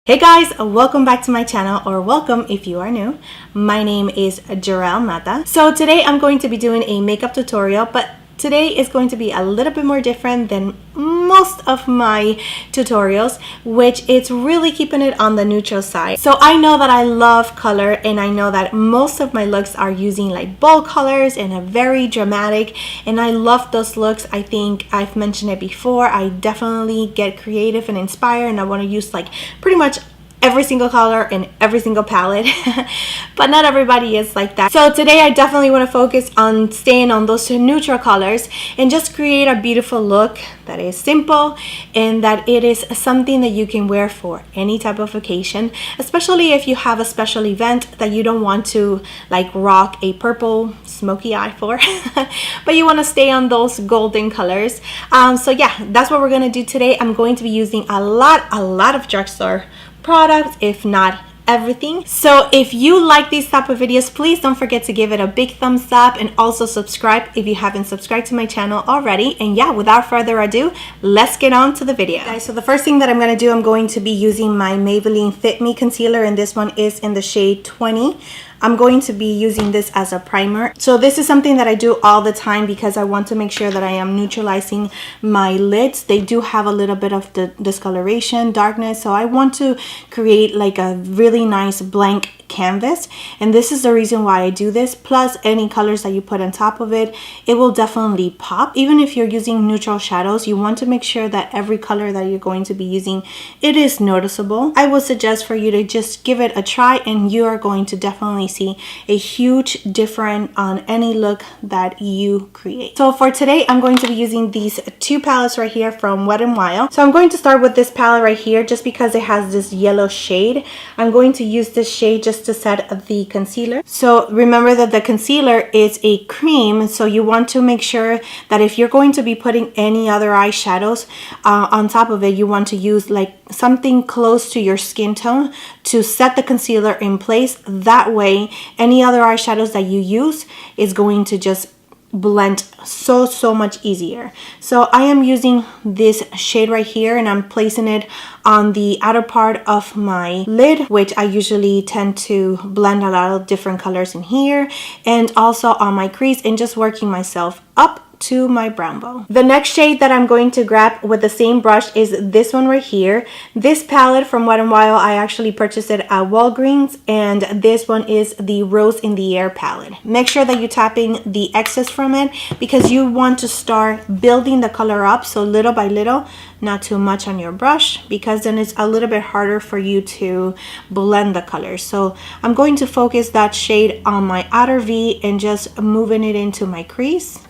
Hey guys, welcome back to my channel, or welcome if you are new. My name is Gerel Matta. So today I'm going to be doing a makeup tutorial, but today is going to be a little bit more different than most of my tutorials, which it's really keeping it on the neutral side. So I know that I love color, and I know that most of my looks are using like bold colors and a very dramatic, and I love those looks. I think I've mentioned it before. I definitely get creative and inspired, and I want to use like pretty much every single color in every single palette. But not everybody is like that. So today I definitely want to focus on staying on those neutral colors and just create a beautiful look that is simple and that it is something that you can wear for any type of occasion, especially if you have a special event that you don't want to like rock a purple smoky eye for but you want to stay on those golden colors. So yeah, that's what we're going to do today. I'm going to be using a lot of drugstore products, if not everything. So if you like these type of videos, please don't forget to give it a big thumbs up and also subscribe if you haven't subscribed to my channel already. And yeah, without further ado, let's get on to the video. Guys, so the first thing that I'm going to do, I'm going to be using my Maybelline Fit Me concealer, and this one is in the shade 20. I'm going to be using this as a primer. So this is something that I do all the time because I want to make sure that I am neutralizing my lids. They do have a little bit of the discoloration, darkness, so I want to create like a really nice blank canvas, and this is the reason why I do this. Plus any colors that you put on top of it, it will definitely pop. Even if you're using neutral shadows, you want to make sure that every color that you're going to be using, it is noticeable. I would suggest for you to just give it a try, and you are going to definitely see a huge difference on any look that you create. So for today, I'm going to be using these two palettes right here from Wet n Wild. So I'm going to start with this palette right here just because it has this yellow shade. I'm going to use this shade just to set the concealer. So remember that the concealer is a cream, so you want to make sure that if you're going to be putting any other eyeshadows on top of it, you want to use like something close to your skin tone to set the concealer in place. That way any other eyeshadows that you use is going to just blend so much easier. So I am using this shade right here, and I'm placing it on the outer part of my lid, which I usually tend to blend a lot of different colors in here, and also on my crease, and just working myself up to my brown bone. The next shade that I'm going to grab with the same brush is this one right here. This palette from Wet n Wild, I actually purchased it at Walgreens, and this one is the Rose in the Air palette. Make sure that you're tapping the excess from it because you want to start building the color up, so little by little, not too much on your brush, because then it's a little bit harder for you to blend the colors. So I'm going to focus that shade on my outer V and just moving it into my crease.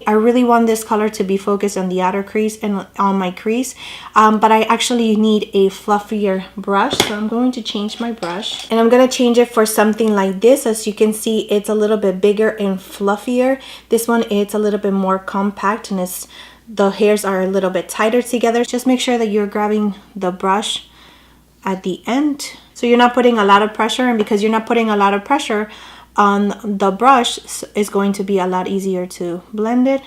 I really want this color to be focused on the outer crease and on my crease, but I actually need a fluffier brush, so I'm going to change my brush, and I'm going to change it for something like this. As you can see, it's a little bit bigger and fluffier. This one, it's a little bit more compact, and the hairs are a little bit tighter together. Just make sure that you're grabbing the brush at the end, so you're not putting a lot of pressure, and because you're not putting a lot of pressure on the brush, is going to be a lot easier to blend it.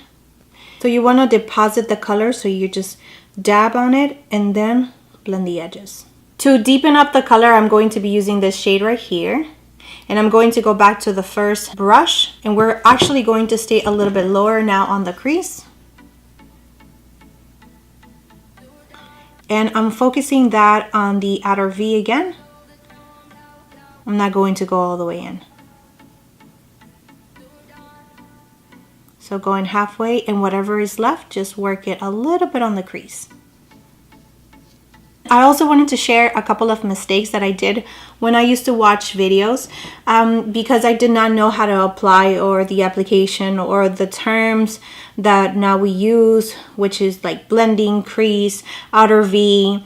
So you want to deposit the color, so you just dab on it and then blend the edges. To deepen up the color, I'm going to be using this shade right here, and I'm going to go back to the first brush, and we're actually going to stay a little bit lower now on the crease, and I'm focusing that on the outer V again. I'm not going to go all the way in. So going halfway, and whatever is left, just work it a little bit on the crease. I also wanted to share a couple of mistakes that I did when I used to watch videos, because I did not know how to apply, or the application, or the terms that now we use, which is like blending, crease, outer V,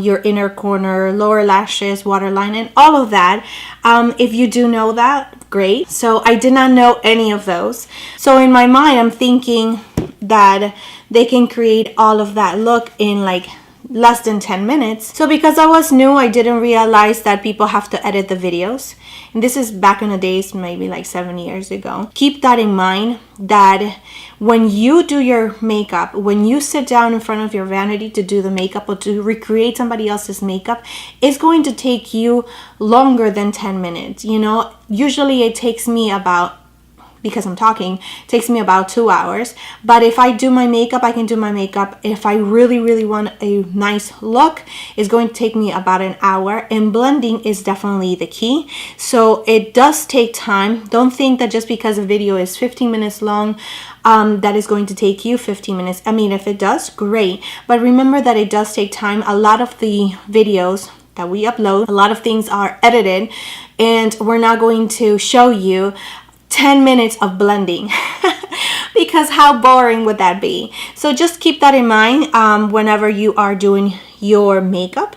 your inner corner, lower lashes, waterline, and all of that. If you do know that, great. So I did not know any of those. So in my mind, I'm thinking that they can create all of that look in like less than 10 minutes. So because I was new, I didn't realize that people have to edit the videos. And this is back in the days, maybe like 7 years ago. Keep that in mind, that when you do your makeup, when you sit down in front of your vanity to do the makeup or to recreate somebody else's makeup, it's going to take you longer than 10 minutes. You know, usually it takes me about, because I'm talking, it takes me about 2 hours. But if I do my makeup, I can do my makeup. If I really want a nice look, it's going to take me about an hour. And blending is definitely the key. So it does take time. Don't think that just because a video is 15 minutes long, that is going to take you 15 minutes. I mean, if it does, great. But remember that it does take time. A lot of the videos that we upload, a lot of things are edited, and we're not going to show you 10 minutes of blending because how boring would that be? So just keep that in mind whenever you are doing your makeup,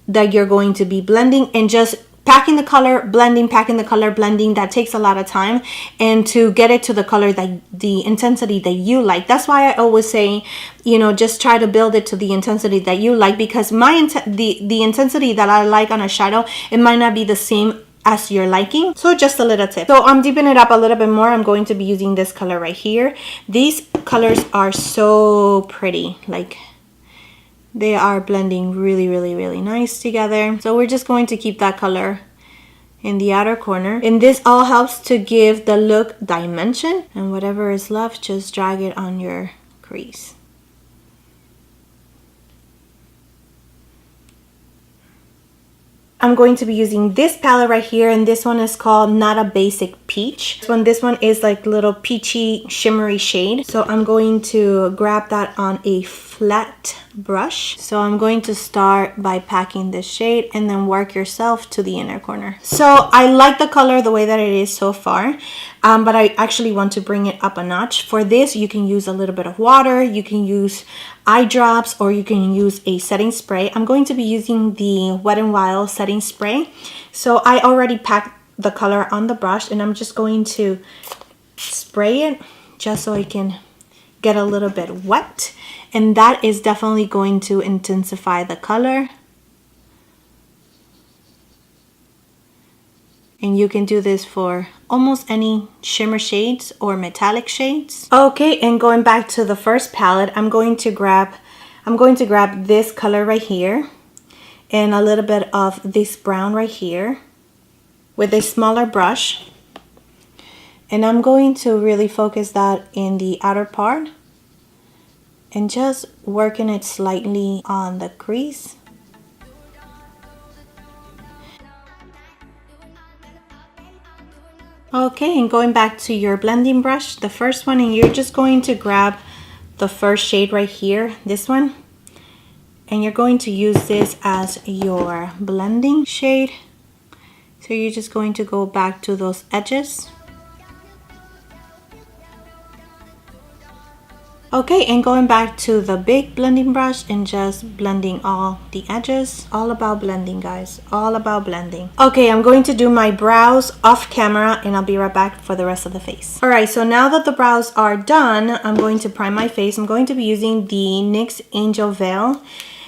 that you're going to be blending and just packing the color, blending, packing the color, blending. That takes a lot of time, and to get it to the color, that the intensity that you like. That's why I always say, you know, just try to build it to the intensity that you like, because the intensity that I like on a shadow, it might not be the same as your liking. So just a little tip. So I'm deepening it up a little bit more. I'm going to be using this color right here. These colors are so pretty, like they are blending really nice together. So we're just going to keep that color in the outer corner, and this all helps to give the look dimension, and whatever is left, just drag it on your crease. I'm going to be using this palette right here, and this one is called Not a Basic Peach. This one is like little peachy shimmery shade. So I'm going to grab that on a flat brush. So I'm going to start by packing this shade and then work yourself to the inner corner. So I like the color the way that it is so far, but I actually want to bring it up a notch. For this, you can use a little bit of water, you can use eye drops, or you can use a setting spray. I'm going to be using the Wet n Wild setting spray. So I already packed the color on the brush, and I'm just going to spray it just so it can get a little bit wet, and that is definitely going to intensify the color. And you can do this for almost any shimmer shades or metallic shades. Okay, and going back to the first palette, I'm going to grab this color right here and a little bit of this brown right here with a smaller brush. And I'm going to really focus that in the outer part and just working it slightly on the crease. Okay, and going back to your blending brush, the first one, and you're just going to grab the first shade right here, this one, and you're going to use this as your blending shade. So you're just going to go back to those edges. Okay, and going back to the big blending brush and just blending all the edges. All about blending, guys, all about blending. Okay, I'm going to do my brows off camera, and I'll be right back for the rest of the face. All right, so now that the brows are done, I'm going to prime my face. I'm going to be using the NYX Angel Veil,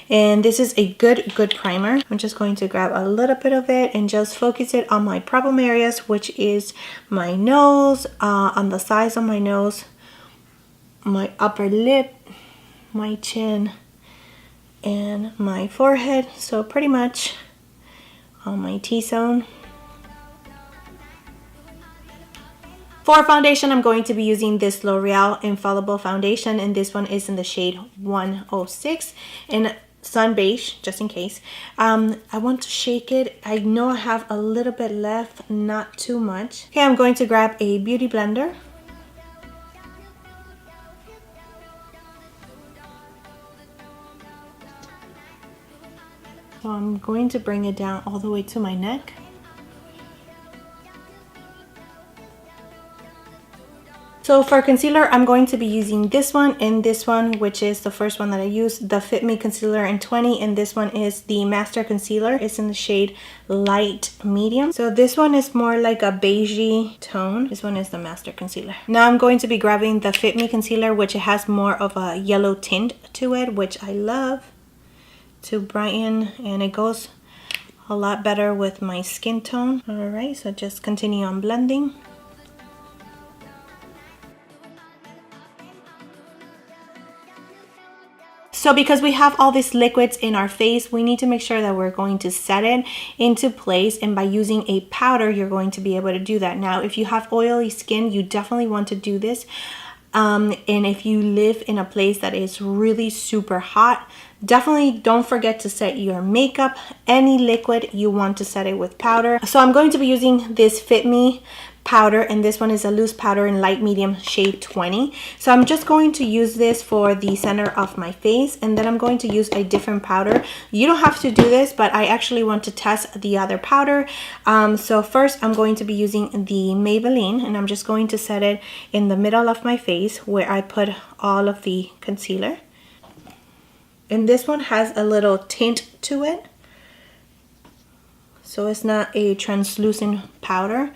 and this is a good primer. I'm just going to grab a little bit of it and just focus it on my problem areas, which is my nose, on the sides of my nose, my upper lip, my chin, and my forehead. So pretty much on my T-zone. For foundation, I'm going to be using this L'Oreal Infallible foundation, and this one is in the shade 106 in Sun Beige, just in case. I want to shake it. I know I have a little bit left, not too much. Okay, I'm going to grab a beauty blender. So I'm going to bring it down all the way to my neck. So for concealer, I'm going to be using this one and this one, which is the first one that I used, the Fit Me Concealer in 20, and this one is the Master Concealer. It's in the shade Light Medium. So this one is more like a beigey tone. This one is the Master Concealer. Now I'm going to be grabbing the Fit Me Concealer, which has more of a yellow tint to it, which I love. to brighten, and it goes a lot better with my skin tone. All right, so just continue on blending. So because we have all these liquids in our face, we need to make sure that we're going to set it into place, and by using a powder, you're going to be able to do that. Now, if you have oily skin, you definitely want to do this. And if you live in a place that is really super hot, definitely don't forget to set your makeup. Any liquid, you want to set it with powder. So I'm going to be using this Fit Me powder, and this one is a loose powder in light medium shade 20. So I'm just going to use this for the center of my face, and then I'm going to use a different powder. You don't have to do this, but I actually want to test the other powder. So first I'm going to be using the Maybelline, and I'm just going to set it in the middle of my face where I put all of the concealer. And this one has a little tint to it, so it's not a translucent powder.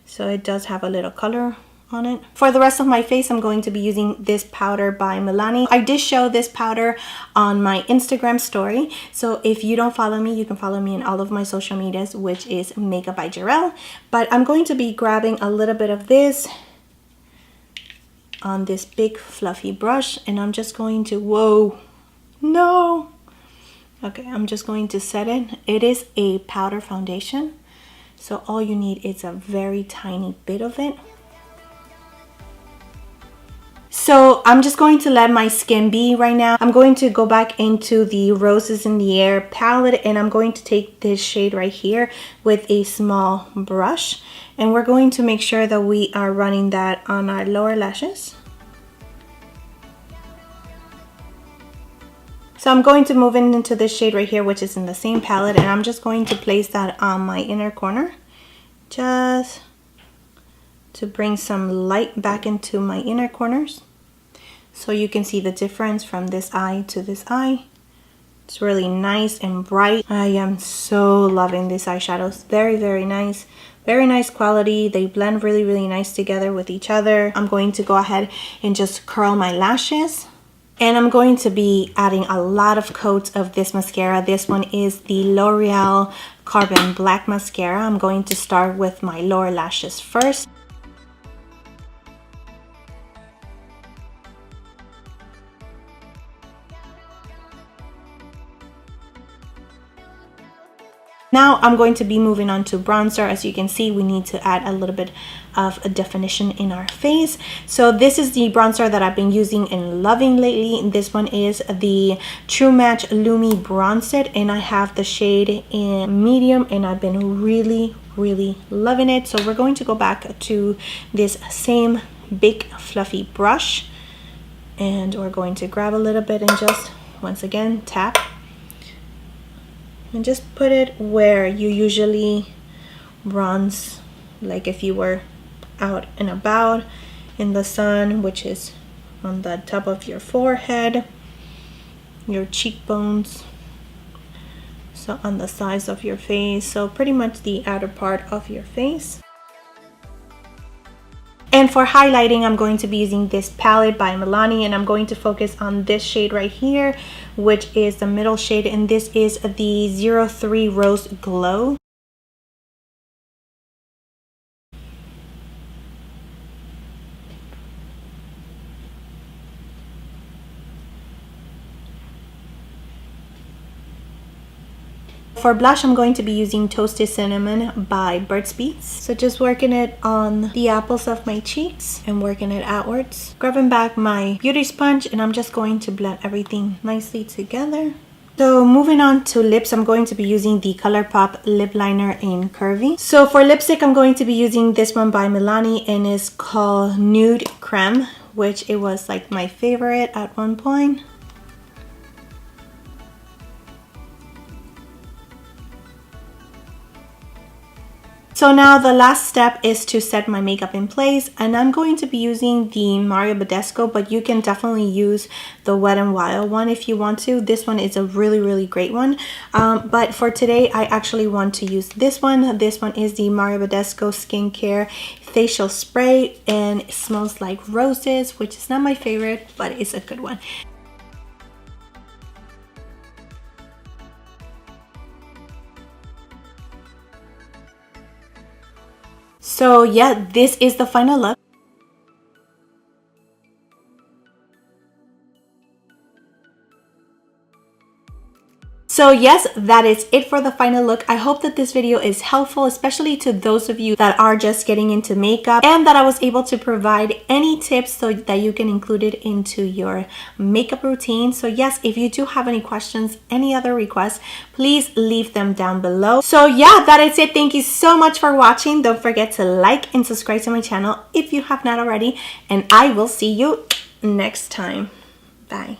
So it does have a little color on it. For the rest of my face, I'm going to be using this powder by Milani. I did show this powder on my Instagram story. So if you don't follow me, you can follow me in all of my social medias, which is Makeup by Gerel. But I'm going to be grabbing a little bit of this on this big fluffy brush, and I'm just going to, whoa, no. Okay, I'm just going to set it. It is a powder foundation, so all you need is a very tiny bit of it. So I'm just going to let my skin be right now. I'm going to go back into the Roses in the Air palette, and I'm going to take this shade right here with a small brush, and we're going to make sure that we are running that on our lower lashes. So I'm going to move into this shade right here, which is in the same palette, and I'm just going to place that on my inner corner, just to bring some light back into my inner corners, so you can see the difference from this eye to this eye. It's really nice and bright. I am so loving these eyeshadows. Very, very nice. Very nice quality. They blend really, really nice together with each other. I'm going to go ahead and just curl my lashes. And I'm going to be adding a lot of coats of this mascara. This one is the L'Oreal Carbon Black Mascara. I'm going to start with my lower lashes first. Now I'm going to be moving on to bronzer. As you can see, we need to add a little bit of a definition in our face. So this is the bronzer that I've been using and loving lately. This one is the True Match Lumi Bronze Set, and I have the shade in medium, and I've been really, really loving it. So we're going to go back to this same big fluffy brush, and we're going to grab a little bit and just once again tap. And just put it where you usually bronze, like if you were out and about in the sun, which is on the top of your forehead, your cheekbones, so on the sides of your face, so pretty much the outer part of your face. And for highlighting, I'm going to be using this palette by Milani, and I'm going to focus on this shade right here, which is the middle shade, and this is the 03 Rose Glow. For blush, I'm going to be using Toasted Cinnamon by Burts Bees. So just working it on the apples of my cheeks and working it outwards. Grabbing back my beauty sponge, and I'm just going to blend everything nicely together. So moving on to lips, I'm going to be using the Colourpop lip liner in Curvi. So for lipstick, I'm going to be using this one by Milani, and it's called Nude Creme, which it was like my favorite at one point. So now the last step is to set my makeup in place, and I'm going to be using the BADESCU, but you can definitely use the Wet n Wild one if you want to. This one is a really, really great one. But for today, I actually want to use this one. This one is the BADESCU Skincare Facial Spray, and it smells like roses, which is not my favorite, but it's a good one. So yeah, this is the final look. So yes, that is it for the final look. I hope that this video is helpful, especially to those of you that are just getting into makeup, and that I was able to provide any tips so that you can include it into your makeup routine. So yes, if you do have any questions, any other requests, please leave them down below. So yeah, that is it. Thank you so much for watching. Don't forget to like and subscribe to my channel if you have not already, and I will see you next time. Bye.